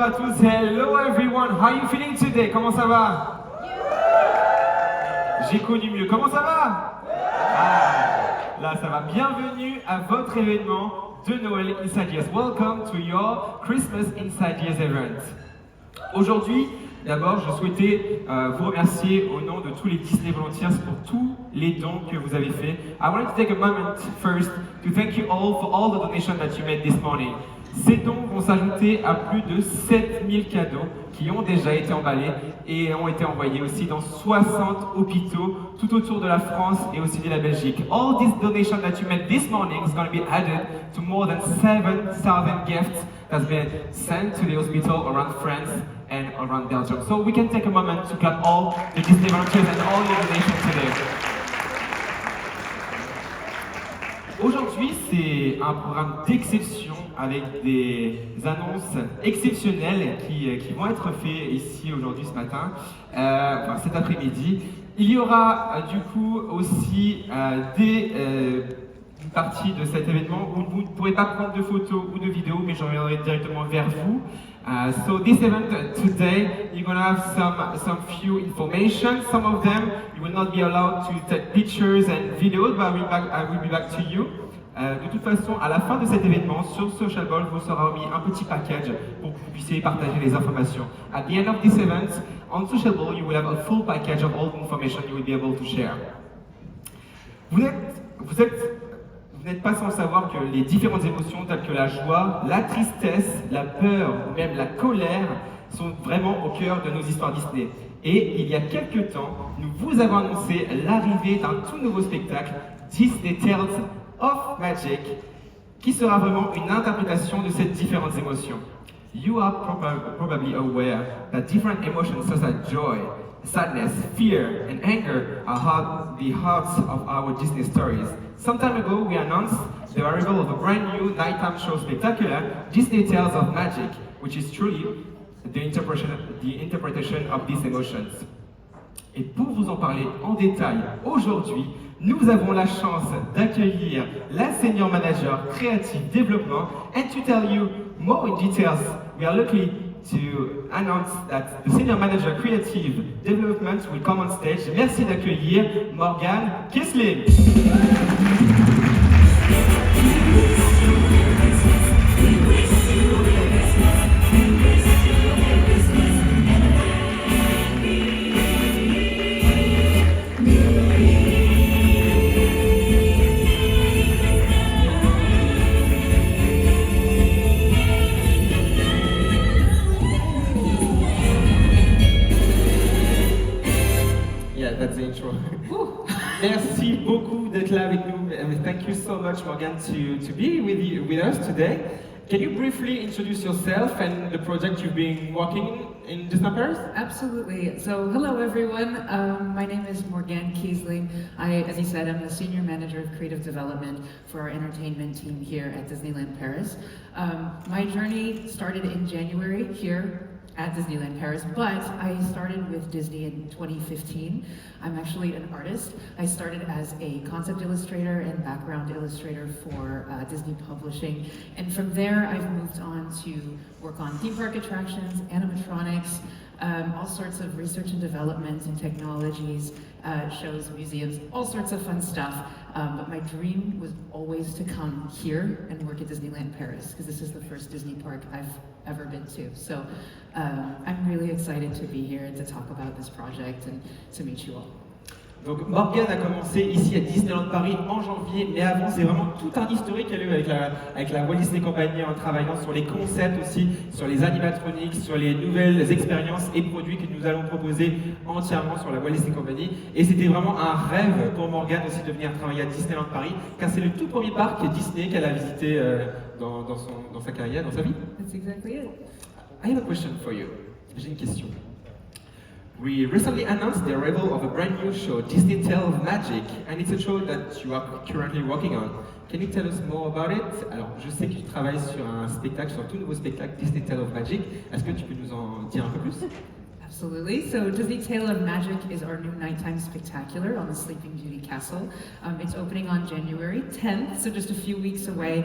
à tous. Hello everyone. How are you feeling today? Comment ça va? J'ai connu mieux. Comment ça va? Ah, là, ça va. Bienvenue à votre événement de Noël Inside Yes. Welcome to your Christmas Inside Yes event. Aujourd'hui, d'abord, je souhaitais vous remercier au nom de tous les Disney Volunteers pour tous les dons que vous avez faits. I wanted to take a moment first to thank you all for all the donations that you made this morning. Ces dons vont s'ajouter à plus de 7000 cadeaux qui ont déjà été emballés et ont été envoyés aussi dans 60 hôpitaux tout autour de la France et aussi de la Belgique. All these donations that you made this morning is going to be added to more than 7,000 gifts that's been sent to the hospital around France and around Belgium. So we can take a moment to clap all the Disney volunteers and all your donations today. Aujourd'hui, c'est un programme d'exception avec des annonces exceptionnelles qui vont être faites ici aujourd'hui ce matin, cet après-midi. Il y aura du coup aussi une partie de cet événement où vous ne pourrez pas prendre de photos ou de vidéos, mais je reviendrai directement vers vous. So this event today, you're going to have some few information. Some of them, you will not be allowed to take pictures and videos, but I will be back to you. De toute façon, à la fin de cet événement, sur Social Ball, vous sera remis un petit package pour que vous puissiez partager les informations. At the end of this event, on Social Ball, you will have a full package of all the information you will be able to share. Vous n'êtes pas sans savoir que les différentes émotions telles que la joie, la tristesse, la peur ou même la colère sont vraiment au cœur de nos histoires Disney. Et il y a quelques temps, nous vous avons annoncé l'arrivée d'un tout nouveau spectacle, Disney Tales of Magic, qui sera vraiment une interprétation de ces différentes émotions. You are probably aware that different emotions such as joy, sadness, fear, and anger are the hearts of our Disney stories. Some time ago, we announced the arrival of a brand new nighttime show spectacular, Disney Tales of Magic, which is truly the interpretation of these emotions. Et pour vous en parler en détail aujourd'hui, nous avons la chance d'accueillir la Senior Manager Creative Development, and to tell you more in details, we are lucky to announce that the Senior Manager Creative Development will come on stage. Merci d'accueillir Morgan Kisling. Merci beaucoup d'être là avec nous. Thank you so much, Morgan, to be with us today. Can you briefly introduce yourself and the project you've been working in Disney Paris? Absolutely. So, hello everyone. My name is Morgan Kiesling. As you said, I'm the Senior Manager of Creative Development for our entertainment team here at Disneyland Paris. My journey started in January here at Disneyland Paris, but I started with Disney in 2015. I'm actually an artist. I started as a concept illustrator and background illustrator for Disney Publishing, and from there I've moved on to work on theme park attractions, animatronics, all sorts of research and development and technologies, shows, museums, all sorts of fun stuff. But my dream was always to come here and work at Disneyland Paris, because this is the first Disney park I've ever been to. So I'm really excited to be here and to talk about this project and to meet you all. Donc Morgan a commencé ici à Disneyland Paris en janvier, mais avant c'est vraiment tout un historique qu'elle a eu avec la Walt Disney Company en travaillant sur les concepts aussi, sur les animatronics, sur les nouvelles expériences et produits que nous allons proposer entièrement sur la Walt Disney Company. Et c'était vraiment un rêve pour Morgan aussi de venir travailler à Disneyland Paris, car c'est le tout premier parc Disney qu'elle a visité dans sa carrière, dans sa vie. That's exactly it. I have a question for you. J'ai une question. We recently announced the arrival of a brand new show, Disney Tales of Magic, and it's a show that you are currently working on. Can you tell us more about it? Alors, je sais que tu travailles sur un spectacle, sur un tout nouveau spectacle, Disney Tales of Magic. Est-ce que tu peux nous en dire un peu plus? Absolutely. So Disney Tale of Magic is our new nighttime spectacular on the Sleeping Beauty Castle. It's opening on January 10th, so just a few weeks away.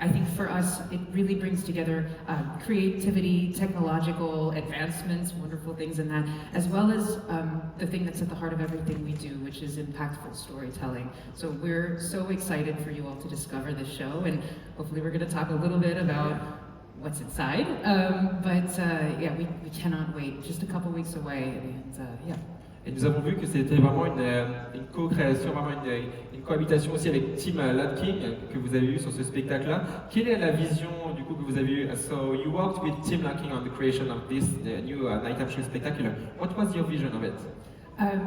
I think for us, it really brings together creativity, technological advancements, wonderful things in that, as well as the thing that's at the heart of everything we do, which is impactful storytelling. So we're so excited for you all to discover this show, and hopefully we're going to talk a little bit about what's inside. Yeah, we cannot wait. Just a couple weeks away, and yeah. Et nous avons vu que c'était vraiment une co-création, vraiment une cohabitation aussi avec Tim Latking que vous avez eu sur ce spectacle-là. Quelle est la vision du coup que vous avez eue? So you worked with Tim Latking on the creation of this new nighttime show spectacular. What was your vision of it?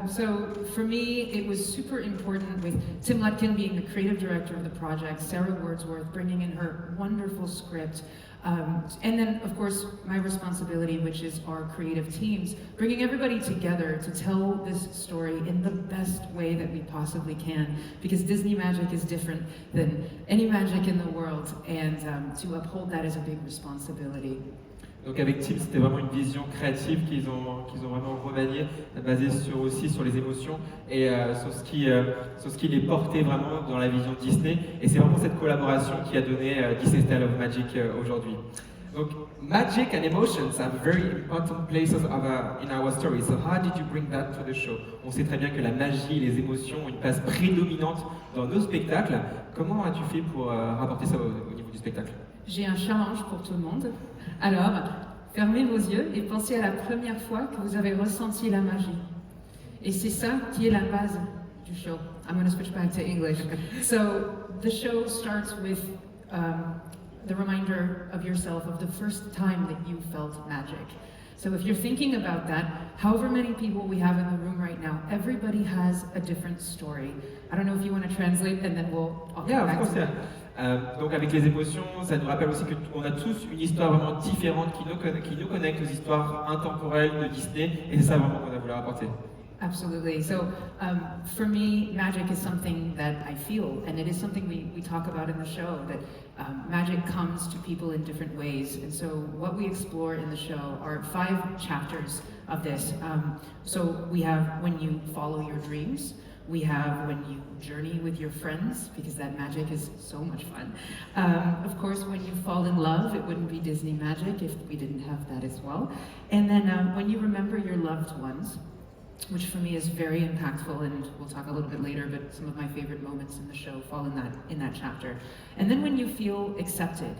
So for me, it was super important with Tim Latkin being the creative director of the project, Sarah Wordsworth bringing in her wonderful script, and then of course my responsibility, which is our creative teams, bringing everybody together to tell this story in the best way that we possibly can, because Disney magic is different than any magic in the world, and to uphold that is a big responsibility. Donc avec Tim, c'était vraiment une vision créative qu'ils ont vraiment remaniée, basée aussi sur les émotions et sur ce qui les portait vraiment dans la vision Disney. Et c'est vraiment cette collaboration qui a donné Disney Style of Magic aujourd'hui. Donc magic and emotions are very important places in our story. So how did you bring that to the show? On sait très bien que la magie et les émotions ont une place prédominante dans nos spectacles. Comment as-tu fait pour rapporter ça au niveau du spectacle? J'ai un challenge pour tout le monde. Alors, fermez vos yeux et pensez à la première fois que vous avez ressenti la magie. Et c'est ça qui est la base du show. I'm going to switch back to English. So, the show starts with the reminder of yourself of the first time that you felt magic. So if you're thinking about that, however many people we have in the room right now, everybody has a different story. I don't know if you want to translate and then I'll come back to that. Donc avec les émotions, ça nous rappelle aussi qu'on a tous une histoire vraiment différente qui nous connecte aux histoires intemporelles de Disney, et c'est ça vraiment qu'on a voulu rapporter. Absolutely. So for me, magic is something that I feel, and it is something we talk about in the show, that magic comes to people in different ways. And so what we explore in the show are 5 chapters of this. So we have when you follow your dreams. We have when you journey with your friends, because that magic is so much fun. Of course, when you fall in love, it wouldn't be Disney magic if we didn't have that as well. And then when you remember your loved ones, which for me is very impactful, and we'll talk a little bit later, but some of my favorite moments in the show fall in that chapter. And then when you feel accepted,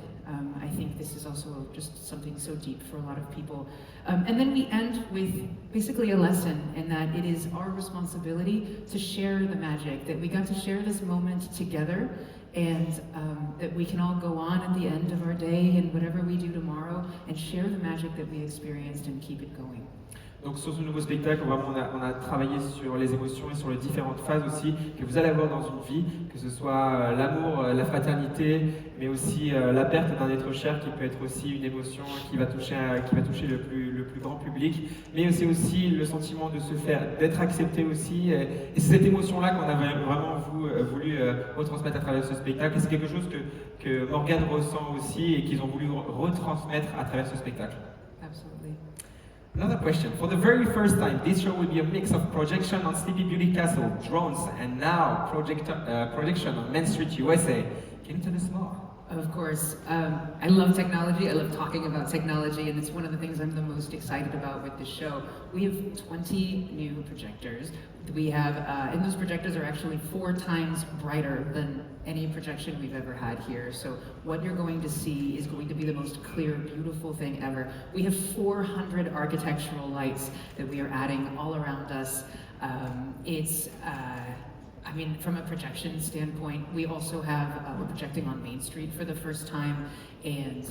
I think this is also just something so deep for a lot of people. And then we end with basically a lesson in that it is our responsibility to share the magic, that we got to share this moment together, and that we can all go on at the end of our day and whatever we do tomorrow and share the magic that we experienced and keep it going. Donc sur ce nouveau spectacle, on a travaillé sur les émotions et sur les différentes phases aussi que vous allez avoir dans une vie, que ce soit l'amour, la fraternité, mais aussi la perte d'un être cher qui peut être aussi une émotion qui va toucher le plus grand public, mais aussi le sentiment de se faire, d'être accepté aussi. Et c'est cette émotion-là qu'on avait vraiment voulu retransmettre à travers ce spectacle. Et c'est quelque chose que Morgane ressent aussi et qu'ils ont voulu retransmettre à travers ce spectacle. Absolutely. Another question. For the very first time, this show will be a mix of projection on Sleepy Beauty Castle, drones, and now projection on Main Street, USA. Can you tell us more? Of course. I love technology. I love talking about technology, and it's one of the things I'm the most excited about with this show. We have 20 new projectors. We have, and those projectors are actually 4 times brighter than any projection we've ever had here. So what you're going to see is going to be the most clear, beautiful thing ever. We have 400 architectural lights that we are adding all around us. I mean, from a projection standpoint, we also have, we're projecting on Main Street for the first time, and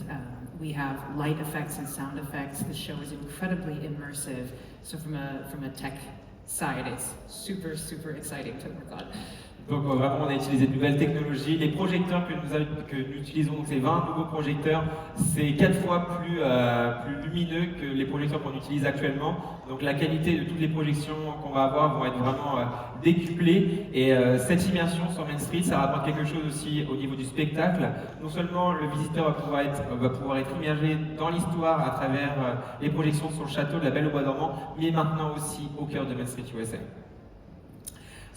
we have light effects and sound effects. The show is incredibly immersive. So from a tech side, it's super, super exciting to work on. Donc vraiment, on a utilisé de nouvelles technologies. Les projecteurs que nous utilisons, donc c'est 20 nouveaux projecteurs, c'est 4 fois plus lumineux que les projecteurs qu'on utilise actuellement. Donc la qualité de toutes les projections qu'on va avoir vont être vraiment décuplées. Et cette immersion sur Main Street, ça rapporte quelque chose aussi au niveau du spectacle. Non seulement le visiteur va pouvoir être immergé dans l'histoire à travers les projections sur le château de la Belle au Bois dormant, mais maintenant aussi au cœur de Main Street USA.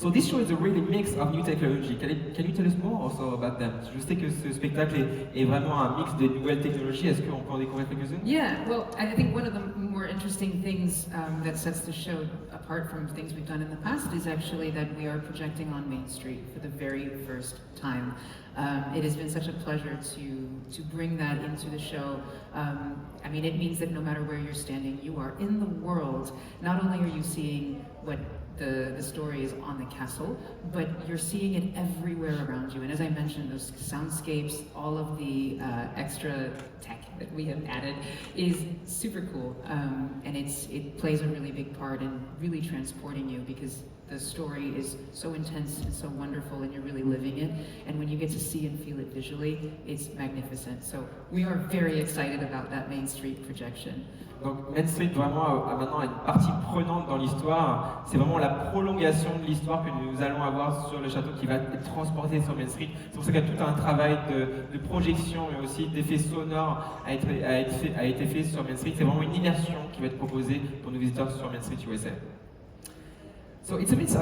So this show is a really mix of new technology. Can you tell us more also about them? Je sais que ce spectacle est vraiment un mix de nouvelles technologies. Est-ce qu'on peut en découvrir quelques-unes? Yeah, well, I think one of the more interesting things that sets the show apart from things we've done in the past is actually that we are projecting on Main Street for the very first time. It has been such a pleasure to bring that into the show. I mean, it means that no matter where you're standing, you are in the world. Not only are you seeing what the story is on the castle, but you're seeing it everywhere around you. And as I mentioned, those soundscapes, all of the extra tech that we have added is super cool. And it plays a really big part in really transporting you because the story is so intense and so wonderful and you're really living it. And when you get to see and feel it visually, it's magnificent. So we are very excited about that Main Street projection. Donc Main Street vraiment a maintenant une partie prenante dans l'histoire. C'est vraiment la prolongation de l'histoire que nous allons avoir sur le château qui va être transporté sur Main Street. C'est pour ça qu'il y a tout un travail de projection mais aussi d'effets sonores a été fait sur Main Street. C'est vraiment une immersion qui va être proposée pour nos visiteurs sur Main Street USA. So it's a mix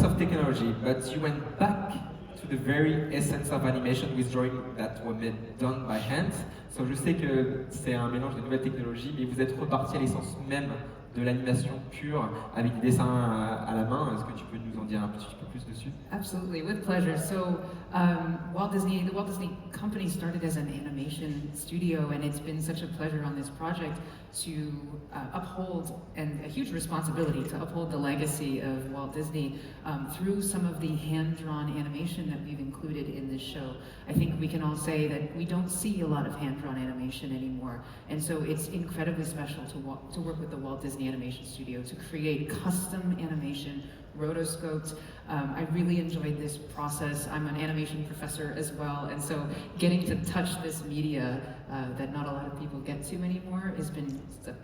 of technology, but you went back to the very essence of animation with drawing that were done by hand. So je sais que c'est un mélange de nouvelles technologies, mais vous êtes reparti à l'essence même de l'animation pure avec des dessins à la main. Est-ce que tu peux nous en dire un petit peu plus dessus? Absolutely, with pleasure. So the Walt Disney Company started as an animation studio, and it's been such a pleasure on this project to uphold, and a huge responsibility to uphold the legacy of Walt Disney through some of the hand-drawn animation that we've included in this show. I think we can all say that we don't see a lot of hand-drawn animation anymore, and so it's incredibly special to work with the Walt Disney Animation Studio to create custom animation, rotoscoped. I really enjoyed this process. I'm an animation professor as well, and so getting to touch this media that not a lot of people get to anymore has been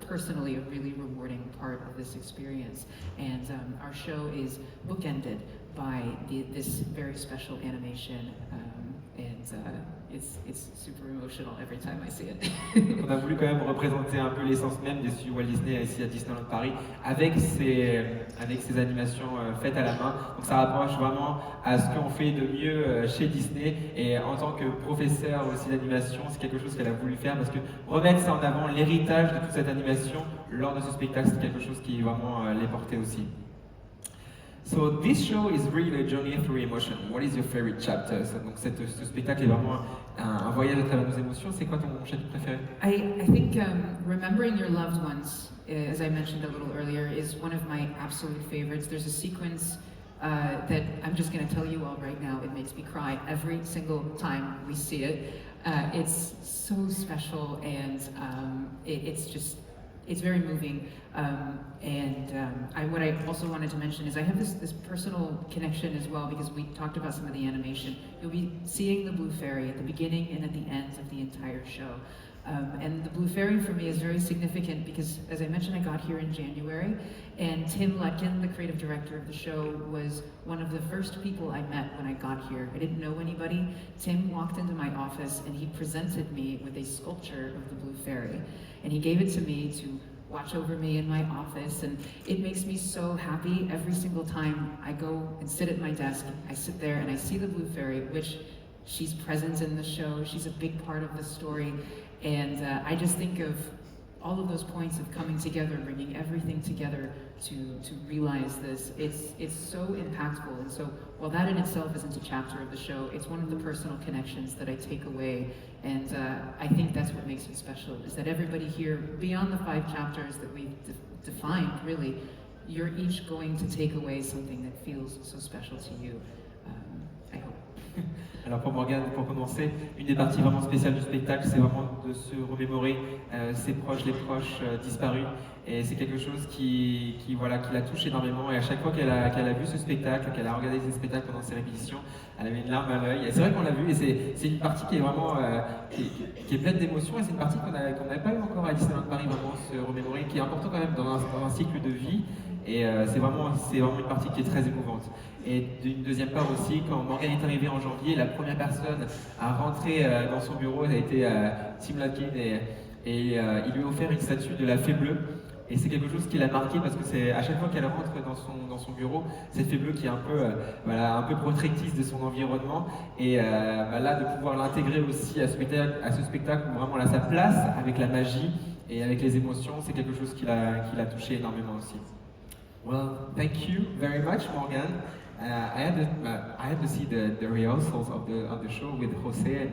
personally a really rewarding part of this experience. And our show is bookended by this very special animation, and it's super emotional every time I see it. On a voulu quand même représenter un peu l'essence même des studios Walt Disney ici à Disneyland Paris avec ces animations faites à la main. Donc ça rapproche vraiment à ce qu'on fait de mieux chez Disney, et en tant que professeur aussi d'animation, c'est quelque chose qu'elle a voulu faire parce que remettre ça en avant, l'héritage de toute cette animation lors de ce spectacle, c'est quelque chose qui vraiment les portait aussi. So this show is really a journey through emotion. What is your favorite chapter? Donc ce spectacle est vraiment un voyage à travers nos émotions. C'est quoi ton chapitre préféré? I think remembering your loved ones, as I mentioned a little earlier, is one of my absolute favorites. There's a sequence that I'm just going to tell you all right now. It makes me cry every single time we see it. It's so special, and it's very moving. What I also wanted to mention is I have this personal connection as well, because we talked about some of the animation. You'll be seeing the Blue Fairy at the beginning and at the end of the entire show. And the Blue Fairy for me is very significant because, as I mentioned, I got here in January, and Tim Lutkin, the creative director of the show, was one of the first people I met when I got here. I didn't know anybody. Tim walked into my office and he presented me with a sculpture of the Blue Fairy, and he gave it to me to watch over me in my office, and it makes me so happy every single time I go and sit at my desk. I sit there and I see the Blue Fairy, which she's present in the show. She's a big part of the story. And I just think of all of those points of coming together, bringing everything together to realize this. It's so impactful. And so while that in itself isn't a chapter of the show, it's one of the personal connections that I take away. And I think that's what makes it special, is that everybody here, beyond the 5 chapters that we've defined, really, you're each going to take away something that feels so special to you. I hope. Alors pour Morgane, pour commencer, une des parties vraiment spéciales du spectacle, c'est vraiment de se remémorer ses proches, les proches disparus. Et c'est quelque chose qui la touche énormément. Et à chaque fois qu'elle a vu ce spectacle, qu'elle a regardé ce spectacle pendant ses répétitions, elle avait une larme à l'œil. Et c'est vrai qu'on l'a vu, et c'est une partie qui est vraiment qui est pleine d'émotions. Et c'est une partie qu'on n'avait pas eu encore à Disneyland Paris, vraiment se remémorer, qui est important quand même dans un cycle de vie. Et c'est vraiment une partie qui est très émouvante. Et d'une deuxième part aussi, quand Morgane est arrivée en janvier, la première personne à rentrer dans son bureau, ça a été Tim Lutkin, et il lui a offert une statue de la Fée Bleue. Et c'est quelque chose qui l'a marqué parce que c'est à chaque fois qu'elle rentre dans son bureau, cette fée bleue qui est un peu, voilà, un peu protectrice de son environnement. Et là, de pouvoir l'intégrer aussi à ce spectacle où vraiment elle a sa place avec la magie et avec les émotions, c'est quelque chose qui l'a touché énormément aussi. Well, thank you very much, Morgan. I had to see the rehearsals of the show with Jose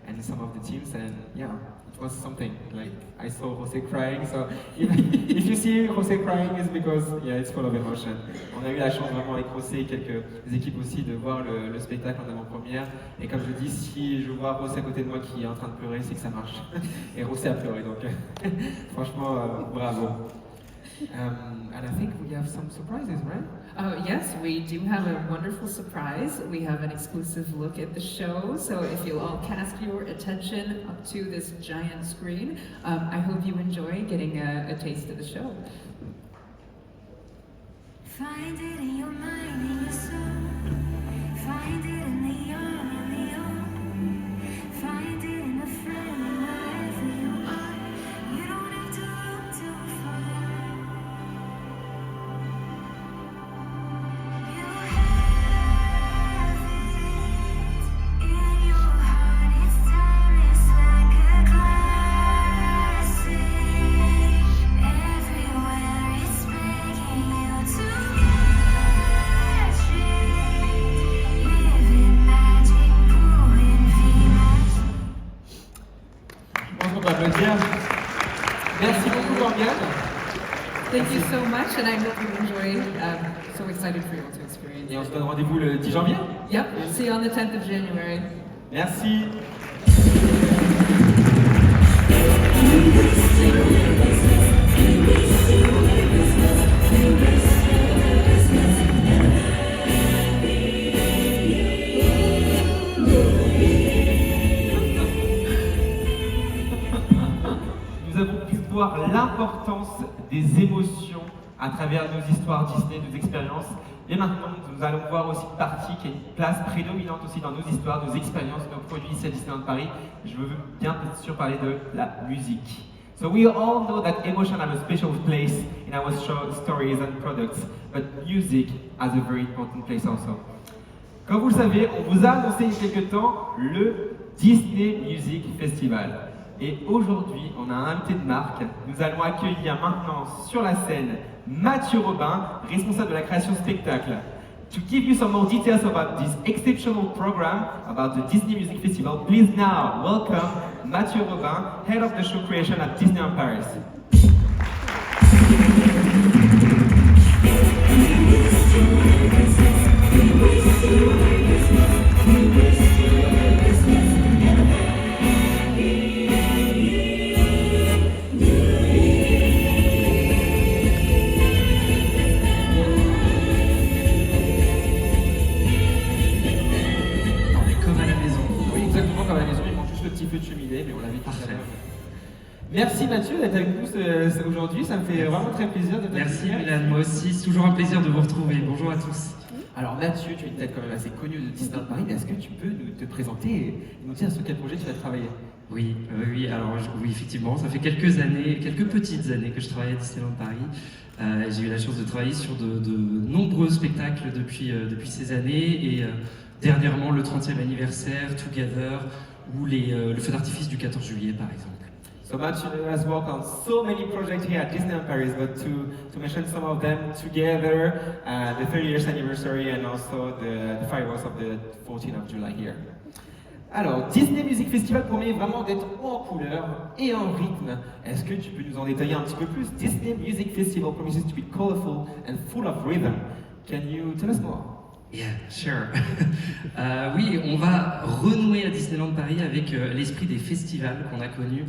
and some of the teams, and yeah, it was something. Like I saw Jose crying, so if you see Jose crying, it's because yeah, it's full of emotion. On a eu la chance vraiment avec Jose et quelques équipes aussi de voir le spectacle en avant-première. Et comme je dis, si je vois Jose à côté de moi qui est en train de pleurer, c'est que ça marche. Et Jose a pleuré, donc franchement, bravo. And I think we have some surprises, right? Yes, we do have a wonderful surprise. We have an exclusive look at the show, so if you'll all cast your attention up to this giant screen, I hope you enjoy getting a taste of the show. Find it in your mind, in your soul. Find it in the young and the old. Find it in a friend, wherever you are. You don't have to look too far. You have it in your heart. It's timeless like a classic. Everywhere it's begging you to catch it. Living magic, pulling feet. Je pense qu'on peut applaudir. Merci beaucoup, Morgan. Thank you so much, and I hope you enjoy. So excited for you all to experience. Et on se donne rendez-vous le 10 janvier. Yep, see you on the 10th of January. Merci. Nous avons pu voir l'importance des émotions à travers nos histoires Disney, nos expériences. Et maintenant, nous allons voir aussi une partie qui a une place prédominante aussi dans nos histoires, nos expériences, nos produits ici à Disneyland Paris. Je veux bien sûr parler de la musique. So we all know that emotion have a special place in our stories and products, but music has a very important place also. Comme vous le savez, on vous a annoncé il y a quelques temps le Disney Music Festival. Et aujourd'hui, on a un invité de marque. Nous allons accueillir maintenant sur la scène Mathieu Robin, responsable de la création spectacle. To give you some more details about this exceptional program, about the Disney Music Festival, please now welcome Mathieu Robin, head of the show creation at Disneyland Paris. Comme à la maison. Oui, exactement comme à la maison, il manque juste le petit peu de cheminée, mais on l'avait tout à l'heure. Merci Mathieu d'être avec nous aujourd'hui, ça me fait vraiment très plaisir de Merci t'accueillir. Milan, moi aussi, c'est toujours un plaisir de vous retrouver. Bonjour à tous. Alors Mathieu, tu es une tête quand même assez connue de Disneyland Paris, mais est-ce que tu peux te présenter et nous dire sur quel projet tu vas travailler? Oui, alors oui, effectivement, ça fait quelques années, quelques petites années que je travaille à Disneyland Paris. J'ai eu la chance de travailler sur de nombreux spectacles depuis ces années et dernièrement le 30e anniversaire, Together ou le feu d'artifice du 14 juillet par exemple. So Mathieu has worked on so many projects here at Disneyland Paris, but to mention some of them together, the 30 years anniversary and also the fireworks of the 14th of July here. Alors, Disney Music Festival promet vraiment d'être en couleur et en rythme. Est-ce que tu peux nous en détailler un petit peu plus? Disney Music Festival promises to be colorful and full of rhythm. Can you tell us more? Yeah, sure. Oui, on va renouer à Disneyland Paris avec l'esprit des festivals qu'on a connus.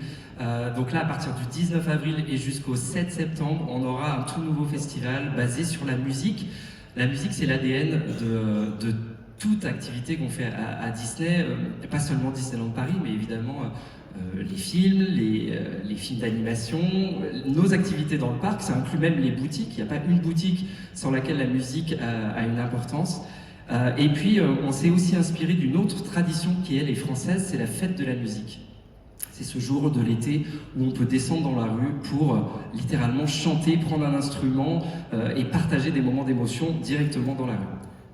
Donc là, à partir du 19 avril et jusqu'au 7 septembre, on aura un tout nouveau festival basé sur la musique. La musique, c'est l'ADN de toute activité qu'on fait à Disney, pas seulement Disneyland Paris, mais évidemment les films, les films d'animation, nos activités dans le parc, ça inclut même les boutiques. Il n'y a pas une boutique sans laquelle la musique a une importance. Et puis, on s'est aussi inspiré d'une autre tradition qui, elle, est française, c'est la fête de la musique. C'est ce jour de l'été où on peut descendre dans la rue pour littéralement chanter, prendre un instrument et partager des moments d'émotion directement dans la rue.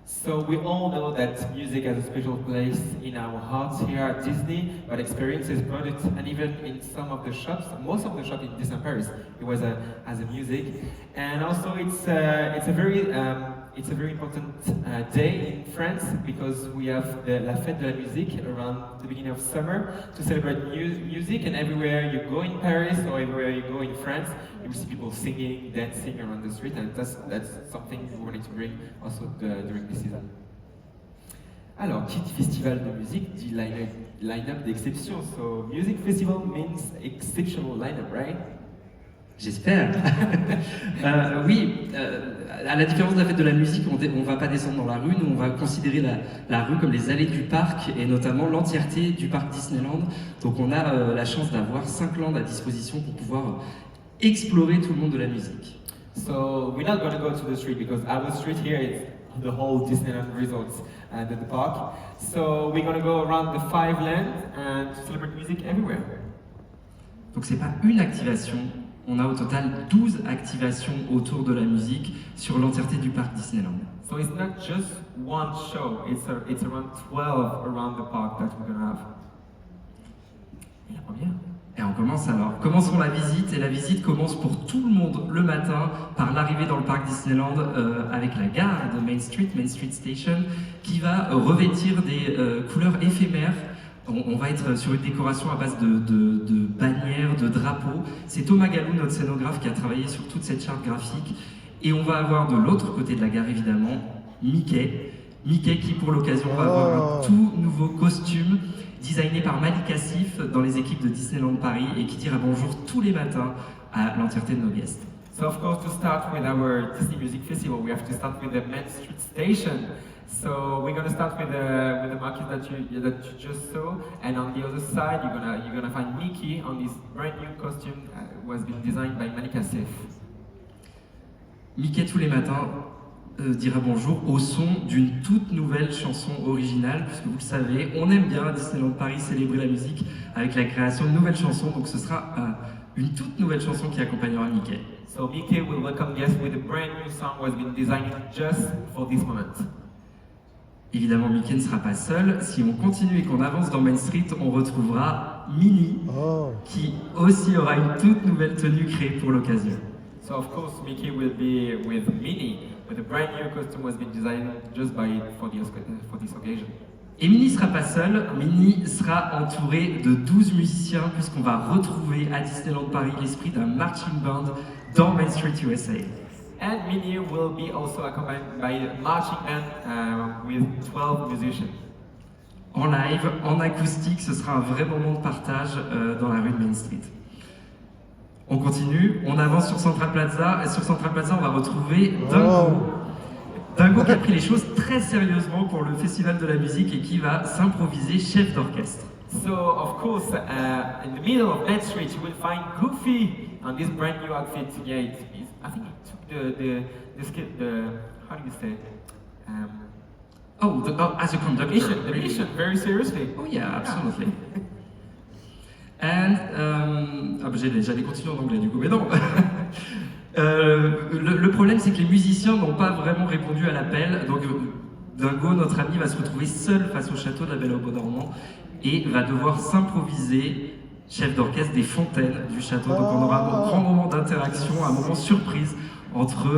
So we all know that music has a special place in our hearts here at Disney, but experiences brought it, and even in some of the shops, most of the shops in Disneyland Paris, it was as a music, and also it's a very important day in France because we have la fête de la musique around the beginning of summer to celebrate music, and everywhere you go in Paris or everywhere you go in France, you will see people singing, dancing around the street, and that's something we wanted to bring also during this season. Alors, qui dit festival de musique dit line-up d'exception. So, music festival means exceptional line-up, right? J'espère. Oui, à la différence de la fête de la musique, on ne va pas descendre dans la rue, nous on va considérer la rue comme les allées du parc et notamment l'entièreté du parc Disneyland. Donc on a la chance d'avoir 5 landes à disposition pour pouvoir explorer tout le monde de la musique. So we're not going to go to the street because our street here is the whole Disneyland resorts and the park. So we're going to go around the 5 lands and celebrate music everywhere. Donc c'est pas une activation, on a au total 12 activations autour de la musique sur l'entièreté du parc Disneyland. So it's not just one show, it's around 12 around the park that we're going to have. Et la première? Et on commence alors. Commençons la visite, et la visite commence pour tout le monde le matin par l'arrivée dans le parc Disneyland avec la gare de Main Street Station, qui va revêtir des couleurs éphémères. On va être sur une décoration à base de bannières, de drapeaux. C'est Thomas Gallou, notre scénographe, qui a travaillé sur toute cette charte graphique. Et on va avoir de l'autre côté de la gare, évidemment, Mickey. Mickey qui, pour l'occasion, va avoir un tout nouveau costume designé par Malik Assif dans les équipes de Disneyland Paris et qui dira bonjour tous les matins à l'entièreté de nos guests. So of course, to start with our Disney Music Festival, we have to start with the Main Street Station. So we're gonna start with the market that you just saw, and on the other side, you're gonna find Mickey on this brand new costume was been designed by Malik Assif. Mickey tous les matins dira bonjour au son d'une toute nouvelle chanson originale, puisque vous le savez, on aime bien à Disneyland Paris célébrer la musique avec la création de nouvelles chansons, donc ce sera une toute nouvelle chanson qui accompagnera Mickey. So Mickey will welcome guests with a brand new song was been designed just for this moment. Évidemment, Mickey ne sera pas seul. Si on continue et qu'on avance dans Main Street, on retrouvera Minnie, qui aussi aura une toute nouvelle tenue créée pour l'occasion. So of course Mickey will be with Minnie, with a brand new costume was been designed just for this occasion. Et Minnie ne sera pas seule, Minnie sera entourée de 12 musiciens puisqu'on va retrouver à Disneyland Paris l'esprit d'un marching band dans Main Street USA. And Minnie will be also accompanied by a marching band with 12 musicians. En live, en acoustique, ce sera un vrai moment de partage dans la rue de Main Street. On continue, on avance sur Central Plaza, et sur Central Plaza, on va retrouver Dingo. Dingo qui a pris les choses très sérieusement pour le Festival de la musique et qui va s'improviser chef d'orchestre. So, of course, in the middle of Main Street, you will find Goofy on this brand new outfit. Yeah, I think it took the how do you say? As a conductor. The mission, very seriously. Oh yeah, absolutely. And, j'allais continuer en anglais du coup, mais non. Le problème, c'est que les musiciens n'ont pas vraiment répondu à l'appel. Donc, Dingo, notre ami, va se retrouver seul face au château de la Belle au Bois dormant et va devoir s'improviser chef d'orchestre des fontaines du château. Donc, on aura un grand moment d'interaction, un moment surprise entre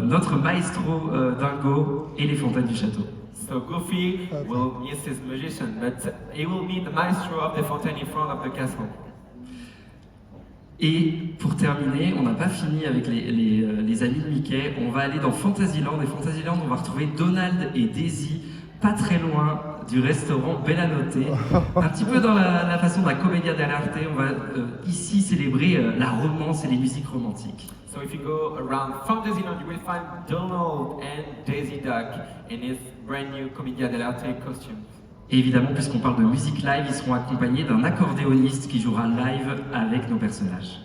notre maestro Dingo et les fontaines du château. So Goofy will miss his musician, but he will be the maestro of the fountain in front of the castle. Et pour terminer, on n'a pas fini avec les amis de Mickey, on va aller dans Fantasyland, et Fantasyland on va retrouver Donald et Daisy, pas très loin du restaurant Bella Notte, un petit peu dans la façon de la Commedia dell'arte, on va ici célébrer la romance et les musiques romantiques. So if you go around Fantasyland, you will find Donald and Daisy Duck in his brand new Commedia dell'arte costume. Et évidemment, puisqu'on parle de musique live, ils seront accompagnés d'un accordéoniste qui jouera live avec nos personnages.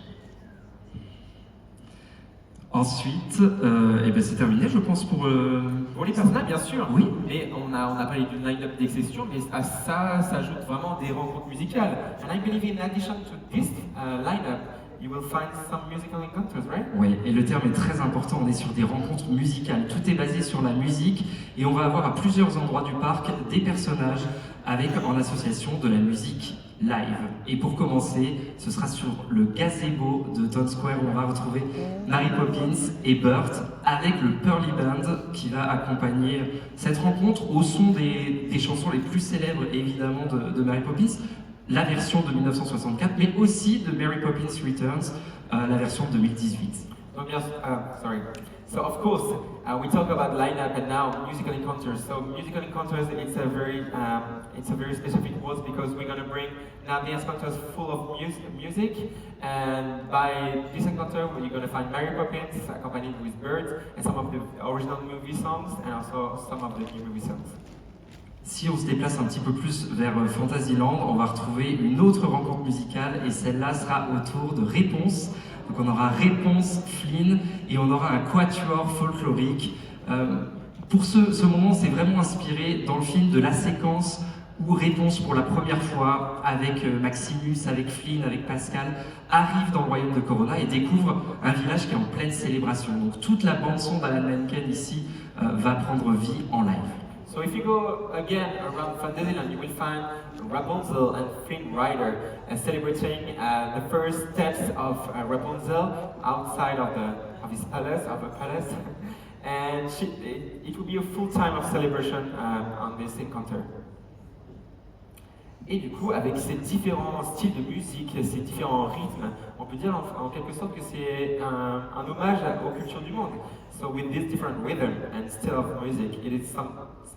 Ensuite, eh ben c'est terminé, je pense, pour... Pour les personnages, bien sûr. Oui. Et on a parlé d'une line-up d'exception, mais à ça s'ajoutent vraiment des rencontres musicales. And I believe in addition to this line-up, you will find some musical encounters, right? Oui, et le terme est très important, on est sur des rencontres musicales. Tout est basé sur la musique et on va avoir à plusieurs endroits du parc des personnages avec en association de la musique live. Et pour commencer, ce sera sur le gazebo de Town Square où on va retrouver Mary Poppins et Bert avec le Pearly Band qui va accompagner cette rencontre au son des chansons les plus célèbres évidemment de Mary Poppins, la version de 1964 mais aussi de Mary Poppins Returns, la version de 2018. Donc, yes, sorry. So of course, we talk about lineup and now musical encounters. So musical encounters, it's a very specific word because we're gonna bring now the encounters full of music, and by this encounter you're gonna find Mary Poppins accompanied with birds and some of the original movie songs and also some of the new movie songs. Si on se déplace un petit peu plus vers Fantasyland, on va retrouver une autre rencontre musicale et celle-là sera autour de Réponse. Donc on aura Réponse, Flynn et on aura un quatuor folklorique. Pour ce moment, c'est vraiment inspiré dans le film de la séquence où Réponse pour la première fois avec Maximus, avec Flynn, avec Pascal arrive dans le royaume de Corona et découvre un village qui est en pleine célébration. Donc toute la bande-son d'Alan Menken ici va prendre vie en live. So if you go again around Fantasyland, you will find Rapunzel and Flynn Rider celebrating the first steps of Rapunzel outside of his palace, and it will be a full time of celebration on this encounter. Et du coup, avec ces différents styles de musique, ces différents rythmes, on peut dire en quelque sorte que c'est un hommage aux cultures du monde. So with this different rhythm and style of music, it is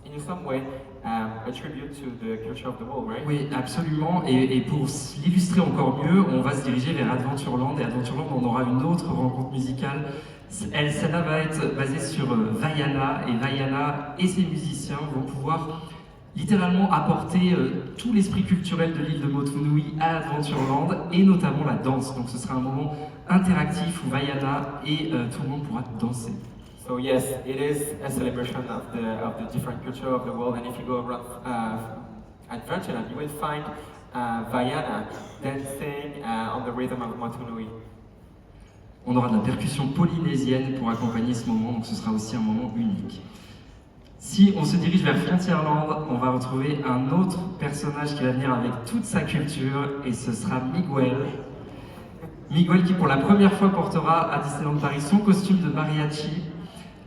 in some way a tribute to the culture of the world, right? Oui, absolument. Et pour l'illustrer encore mieux, on va se diriger vers Adventureland. Et Adventureland, on aura une autre rencontre musicale. Celle-là va être basée sur Vaiana. Et Vaiana et ses musiciens vont pouvoir littéralement apporter tout l'esprit culturel de l'île de Motunui à Adventureland et notamment la danse. Donc ce sera un moment interactif où Vaiana et tout le monde pourra danser. So yes, it is a celebration of the different culture of the world. And if you go around Adventureland, you will find Vaiana dancing on the rhythm of Motunui. On aura de la percussion polynésienne pour accompagner ce moment, donc ce sera aussi un moment unique. Si on se dirige vers Frontierland, on va retrouver un autre personnage qui va venir avec toute sa culture et ce sera Miguel. Miguel qui pour la première fois portera à Disneyland Paris son costume de mariachi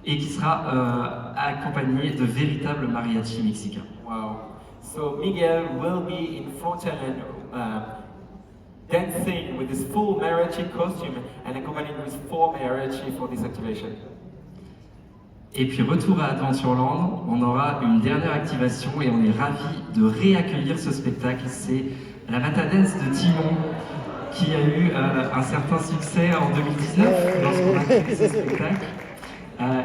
et qui sera accompagné de véritables mariachis mexicains. Wow. So Miguel will be in Frontierland dancing with his full mariachi costume and accompanied with 4 mariachi for this activation. Et puis retour à Adventureland, on aura une dernière activation et on est ravis de réaccueillir ce spectacle. C'est la Matadance de Timon qui a eu un certain succès en 2019 lorsqu'on a créé ce spectacle.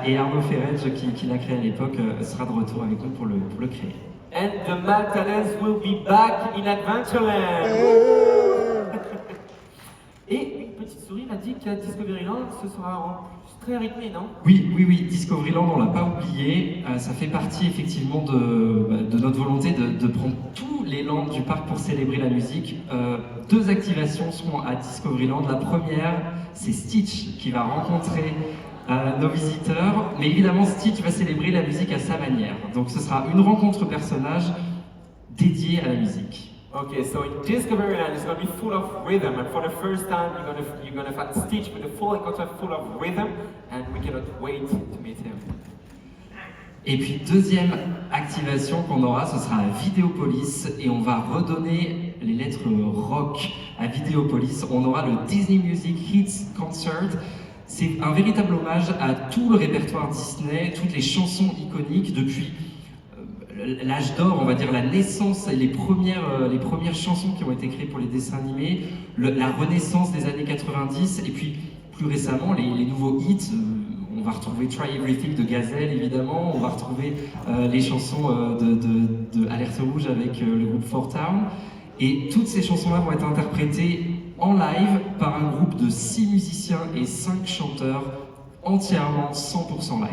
Et Arnaud Ferrege qui l'a créé à l'époque sera de retour avec nous pour le créer. And the Matadance will be back in Adventureland. Et une petite souris m'a dit qu'à Discoveryland, ce sera en plus très rythmé, non? Oui, Discoveryland, on l'a pas oublié. Ça fait partie effectivement de notre volonté de prendre tous les lands du parc pour célébrer la musique. 2 activations seront à Discoveryland. La première, c'est Stitch qui va rencontrer nos visiteurs. Mais évidemment, Stitch va célébrer la musique à sa manière. Donc ce sera une rencontre personnage dédiée à la musique. Okay, so in Discoveryland, it's going to be full of rhythm, and for the first time, you're gonna find Stitch with a full encounter full of rhythm, and we cannot wait to meet him. Et puis deuxième activation qu'on aura, ce sera à Vidéopolis et on va redonner les lettres rock à Vidéopolis. On aura le Disney Music Hits Concert. C'est un véritable hommage à tout le répertoire Disney, toutes les chansons iconiques depuis l'âge d'or, on va dire la naissance et les premières chansons qui ont été créées pour les dessins animés, la renaissance des années 90 et puis plus récemment les nouveaux hits. On va retrouver Try Everything de Gazelle évidemment, on va retrouver les chansons de Alerte Rouge avec le groupe Four Town et toutes ces chansons-là vont être interprétées en live par un groupe de 6 musiciens et 5 chanteurs entièrement 100% live.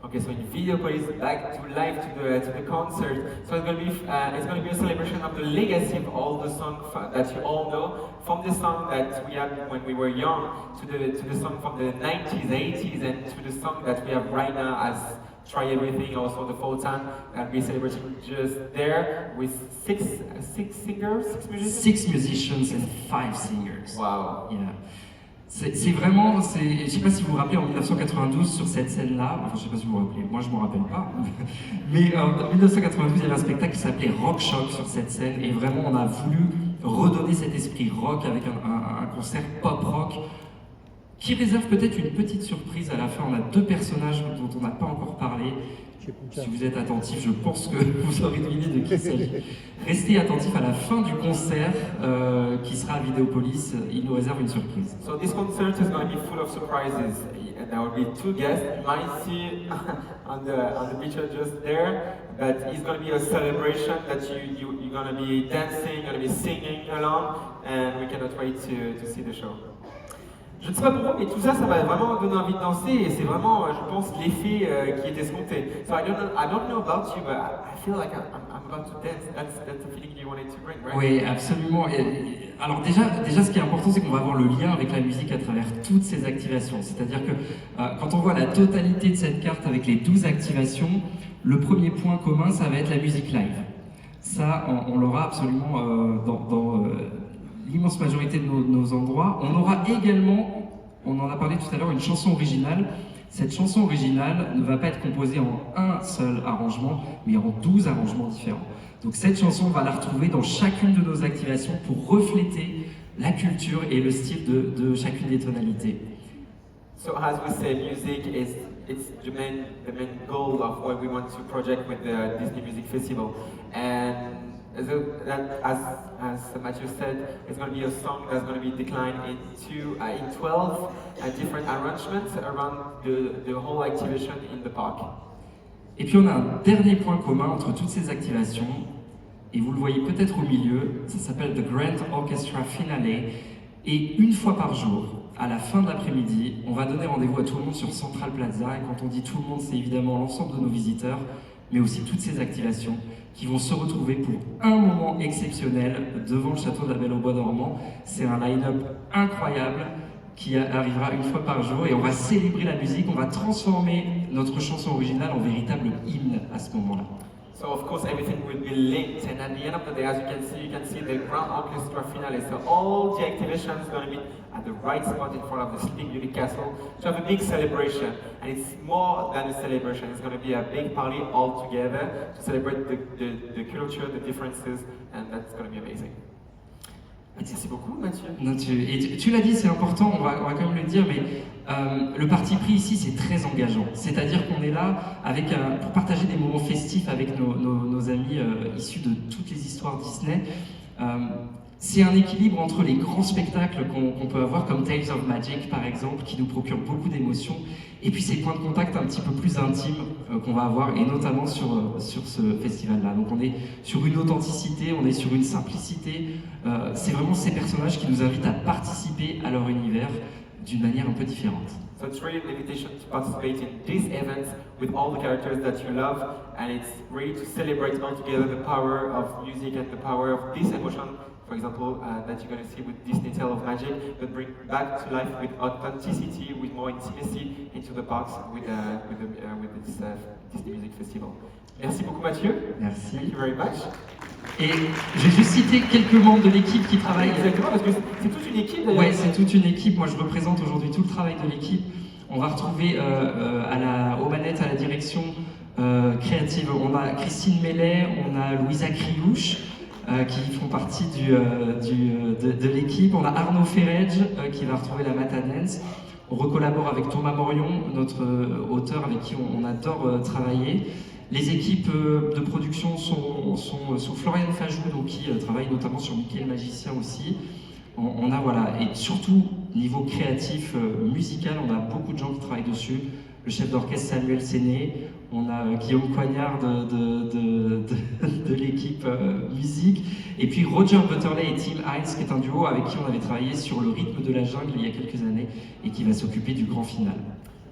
Okay, so in Videopolis, back to live to the concert. So it's going to be a celebration of the legacy of all the songs that you all know, from the song that we had when we were young to the song from the 90s, 80s, and to the song that we have right now as Try Everything, also the Fall Time, and we're celebrating just there with six singers, six musicians. 6 musicians and 5 singers. Wow. Yeah. C'est vraiment, je sais pas si vous vous rappelez, en 1992 sur cette scène-là, enfin je sais pas si vous vous rappelez, moi je m'en rappelle pas, mais en 1992 il y avait un spectacle qui s'appelait Rock Shock sur cette scène, et vraiment on a voulu redonner cet esprit rock avec un concert pop rock qui réserve peut-être une petite surprise à la fin. On a 2 personnages dont on n'a pas encore parlé. Si vous êtes attentifs, je pense que vous aurez deviné de qui il s'agit. Restez attentifs à la fin du concert qui sera à Videopolis. Il nous réserve une surprise. So this concert is going to be full of surprises. And there will be 2 guests. You might see on the picture just there, but it's going to be a celebration that you're going to be dancing, you're going to be singing along, and we cannot wait to see the show. Je ne sais pas pourquoi, mais tout ça, ça m'a vraiment donné envie de danser, et c'est vraiment, je pense, l'effet qui est escompté. So I don't know about you, but I feel like I'm about to dance. That's the feeling you wanted to bring, right? Oui, absolument. Alors déjà, ce qui est important, c'est qu'on va avoir le lien avec la musique à travers toutes ces activations. C'est-à-dire que quand on voit la totalité de cette carte avec les 12 activations, le premier point commun, ça va être la musique live. Ça, on l'aura absolument dans l'immense majorité de nos endroits. On aura également, on en a parlé tout à l'heure, une chanson originale. Cette chanson originale ne va pas être composée en un seul arrangement, mais en 12 arrangements différents. Donc cette chanson, on va la retrouver dans chacune de nos activations pour refléter la culture et le style de chacune des tonalités. So as we say, music it's the main goal of what we want to project with the Disney Music Festival. And as Matthew said, it's going to be a song that's going to be declined in 12 different arrangements around the whole activation in the park. Et puis on a un dernier point commun entre toutes ces activations, et vous le voyez peut-être au milieu, ça s'appelle The Grand Orchestra Finale, et une fois par jour, à la fin de l'après-midi, on va donner rendez-vous à tout le monde sur Central Plaza, et quand on dit tout le monde, c'est évidemment l'ensemble de nos visiteurs, mais aussi toutes ces activations qui vont se retrouver pour un moment exceptionnel devant le château de la Belle au Bois dormant. C'est un line-up incroyable qui arrivera une fois par jour, et on va célébrer la musique, on va transformer notre chanson originale en véritable hymne à ce moment-là. So of course everything will be linked, and at the end of the day, as you can see the Grand Orchestra Finale. So all the activations are going to be at the right spot in front of the Sleeping Beauty Castle to have a big celebration. And it's more than a celebration, it's going to be a big party all together to celebrate the culture, the differences, and that's going to be amazing. Merci beaucoup, Mathieu. Non, tu l'as dit, c'est important, on va quand même le dire, mais le parti pris ici, c'est très engageant. C'est-à-dire qu'on est là pour partager des moments festifs avec nos amis issus de toutes les histoires Disney. C'est un équilibre entre les grands spectacles qu'on peut avoir, comme Tales of Magic par exemple, qui nous procurent beaucoup d'émotions, et puis ces points de contact un petit peu plus intimes qu'on va avoir, et notamment sur ce festival-là. Donc on est sur une authenticité, on est sur une simplicité. C'est vraiment ces personnages qui nous invitent à participer à leur univers d'une manière un peu différente. So it's really an invitation to participate in these events with all the characters that you love, and it's really to celebrate all together the power of music and the power of this emotion, for example, that you're going to see with Disney Tale of Magic, but bring back to life with authenticity, with more intimacy into the parks with this Disney Music Festival. Merci beaucoup, Mathieu. Merci. Thank you very much. Et j'ai juste cité quelques membres de l'équipe qui travaillent. Exactement, parce que c'est toute une équipe d'ailleurs. Ouais, c'est toute une équipe. Moi, je représente aujourd'hui tout le travail de l'équipe. On va retrouver aux manettes, à la direction créative, on a Christine Mellet, on a Louisa Kriouche, qui font partie de l'équipe. On a Arnaud Ferrej qui va retrouver la Mata Dance. On recollabore avec Thomas Morion, notre auteur avec qui on adore travailler. Les équipes de production sont sous Florian Fajou, donc qui travaille notamment sur Mickey le Magicien aussi. On a, voilà, et surtout niveau créatif, musical, on a beaucoup de gens qui travaillent dessus. Le chef d'orchestre Samuel Séné, on a Guillaume Coignard de l'équipe musique, et puis Roger Butterley et Tim Hines, qui est un duo avec qui on avait travaillé sur le rythme de la jungle il y a quelques années, et qui va s'occuper du grand final.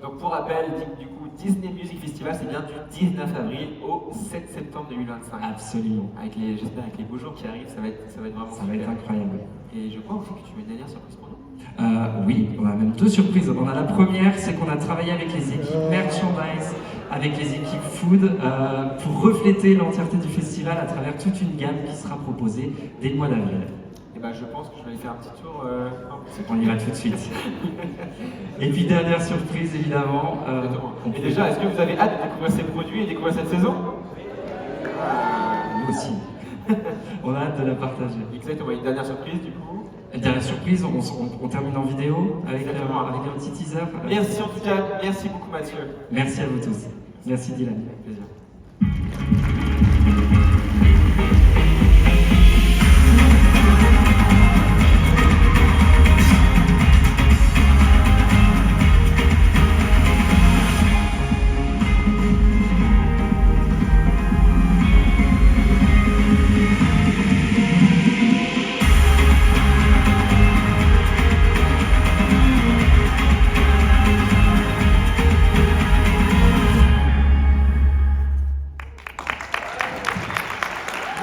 Donc pour rappel, du coup, Disney Music Festival, c'est bien du 19 avril au 7 septembre 2025. Absolument. J'espère avec les beaux jours qui arrivent, ça va être vraiment Ça va être incroyable. Et je crois aussi que tu as une dernière surprise pour nous. Oui, on a même deux surprises. On a la première, c'est qu'on a travaillé avec les équipes merchandise, avec les équipes food, pour refléter l'entièreté du festival à travers toute une gamme qui sera proposée dès le mois d'avril. Et ben je pense que je vais aller faire un petit tour. On y va tout de suite. Et puis dernière surprise, évidemment. Et déjà, est-ce que vous avez hâte de découvrir ces produits et découvrir cette saison? Nous aussi. On a hâte de la partager. Exactement, une dernière surprise du coup. Dernière surprise, on termine en vidéo avec Exactement. un petit teaser. Merci en tout cas, merci beaucoup Mathieu. Merci à vous tous. Merci Dylan. Avec plaisir.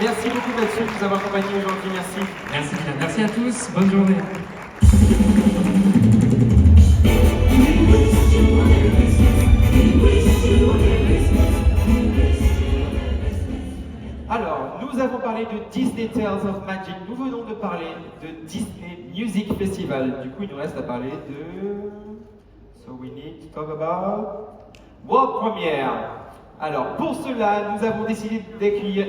Merci beaucoup Mathieu de nous avoir accompagnés aujourd'hui, merci. Merci Dylan. Merci à tous. Bonne journée. Alors, nous avons parlé de Disney Tales of Magic, nous venons de parler de Disney Music Festival. Du coup, il nous reste à parler de... So we need to talk about World Premiere. Alors, pour cela, nous avons décidé d'accueillir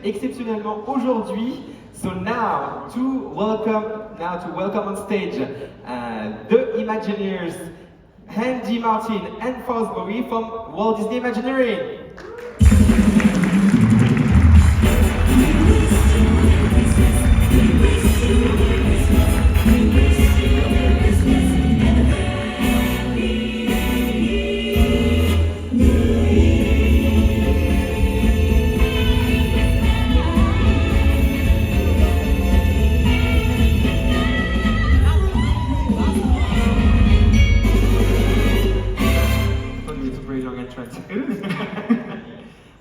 exceptionnellement aujourd'hui, so now to welcome on stage the Imagineers, Andy Martin and Fosbury from Walt Disney Imagineering.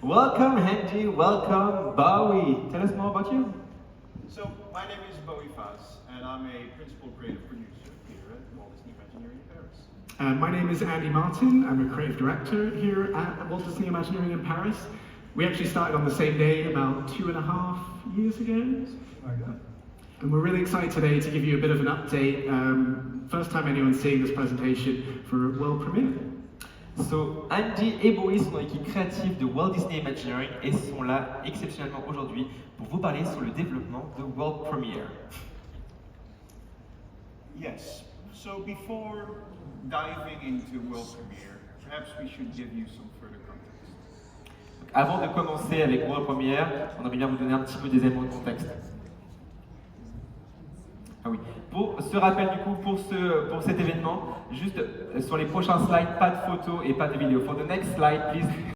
Welcome, Andy. Welcome, Bowie. Tell us more about you. So, my name is Bowie Faz, and I'm a principal creative producer here at Walt Disney Imagineering in Paris. My name is Andy Martin. I'm a creative director here at Walt Disney Imagineering in Paris. We actually started on the same day about 2.5 years ago. And we're really excited today to give you a bit of an update. First time anyone's seeing this presentation for a world premiere. So, Andy et Bowie sont dans l'équipe créative de Walt Disney Imagineering et sont là exceptionnellement aujourd'hui pour vous parler sur le développement de World Premiere. Yes, so before diving into World Premiere, perhaps we should give you some further context. Avant de commencer avec World Premiere, on aimerait bien vous donner un petit peu des éléments de contexte. Ah oui. Pour ce rappel du coup, pour cet événement, juste sur les prochains slides, pas de photos et pas de vidéos. For the next slide, please.